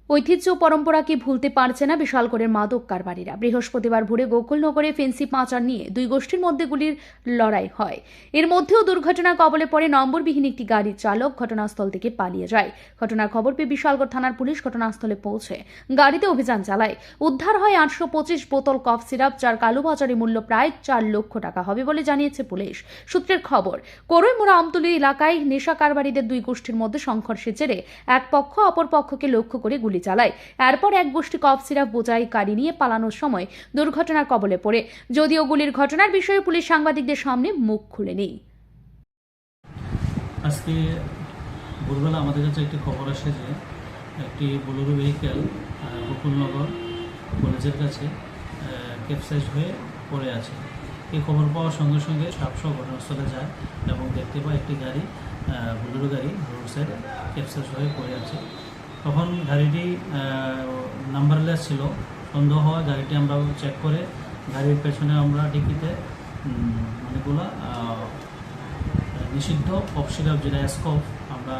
ঐতিহ্য পরম্পরাকে ভুলতে পারছে না বিশালগড়ের মাদক কারবারিরা। বৃহস্পতিবার ভোরে গোকুলনগরে ফেন্সি পাচার নিয়ে দুই গোষ্ঠীর মধ্যে গুলির লড়াই হয়। এর মধ্যেও দুর্ঘটনার কবলে পড়ে নম্বরবিহীন একটি গাড়ির চালক ঘটনাস্থল থেকে পালিয়ে যায়। ঘটনার খবর পেয়ে বিশালগড় থানার পুলিশ ঘটনাস্থলে পৌঁছে গাড়িতে অভিযান চালায়। উদ্ধার হয় 825 বোতল কফ সিরাপ, যার কালোবাজারি মূল্য প্রায় 4 লক্ষ টাকা হবে বলে জানিয়েছে পুলিশ সূত্রের খবর। করইমুড়া আমতলী এলাকায় নেশা কারবারিদের দুই গোষ্ঠীর মধ্যে সংঘর্ষের জেরে এক পক্ষ অপর পক্ষকে লক্ষ্য করে গুলি চালায়। এরপর এক গোষ্ঠী কফ সিরাপ বোঝাই গাড়ি নিয়ে পালানোর সময় দুর্ঘটনার কবলে পড়ে। যদিও গুলির ঘটনার বিষয়ে পুলিশ সাংবাদিকদের সামনে মুখ খুলেনি। আজকে ভোরবেলা আমাদের কাছে একটি খবর আসে যে একটি বোলেরো ভেহিক্যাল গোকুলনগর কলেজের কাছে ক্যাপসাইজ হয়ে পড়ে আছে। এই খবর পাওয়ার সঙ্গে সঙ্গে সাপসহ ঘটনাস্থলে যায় এবং দেখতে পায় একটি গাড়ি, বোলেরো গাড়ি রোড সাইডে ক্যাপসাইজ হয়ে পড়ে আছে। তখন গাড়িটি নাম্বারলেস ছিল। সন্দেহ হওয়া গাড়িটি আমরা চেক করে গাড়ির পেছনে আমরা ডিকিতে অনেকগুলো নিষিদ্ধ কফ সিরাপ, যেটা এসকফ, আমরা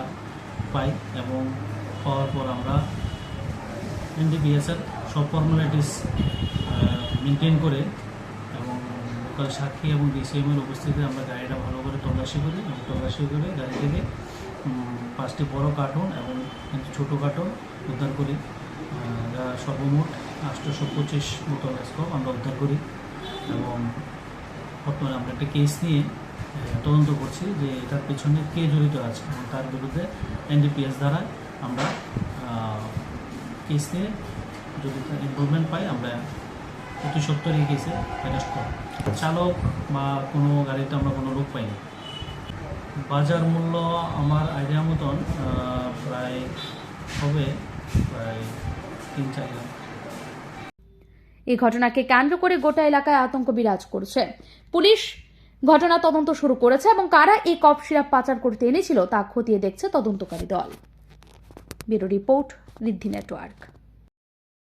পাই এবং পাওয়ার পর আমরা এনডিপিএসের সব ফর্মালিটিস মেনটেন করে এবং লোকাল সাক্ষী এবং ডিসিএমের উপস্থিতিতে আমরা গাড়িটা ভালো করে তল্লাশি করি এবং তল্লাশি করে গাড়ি থেকে 5টি বড় কার্টুন এবং ছোটো কার্টুন উদ্ধার করি। যা সর্বমোট 825 বোতল এসকফ আমরা উদ্ধার করি এবং বর্তমানে আমরা একটা কেস নিয়ে তদন্ত করছি যে এটার পিছনে কে জড়িত আছে এবং তার বিরুদ্ধে এনডিপিএস দ্বারা আমরা কেস নিয়ে যদি ইনভলভমেন্ট পাই আমরা অতি সত্তর এই কেসে অ্যারেস্ট করি। চালক বা কোনো গাড়িতে আমরা কোনো লোক পাইনি। বাজার মূল্য আমার আইডিয়া মতন প্রায় হবে প্রায় 3-4 লাখ। এই ঘটনাকে কেন্দ্র করে গোটা এলাকায় আতঙ্ক বিরাজ করছে। পুলিশ ঘটনা তদন্ত শুরু করেছে এবং কারা এই কফ সিরাপ পাচার করতে এনেছিল তা খতিয়ে দেখছে তদন্তকারী দল। ব্যুরো রিপোর্ট, ঋদ্ধি নেটওয়ার্ক।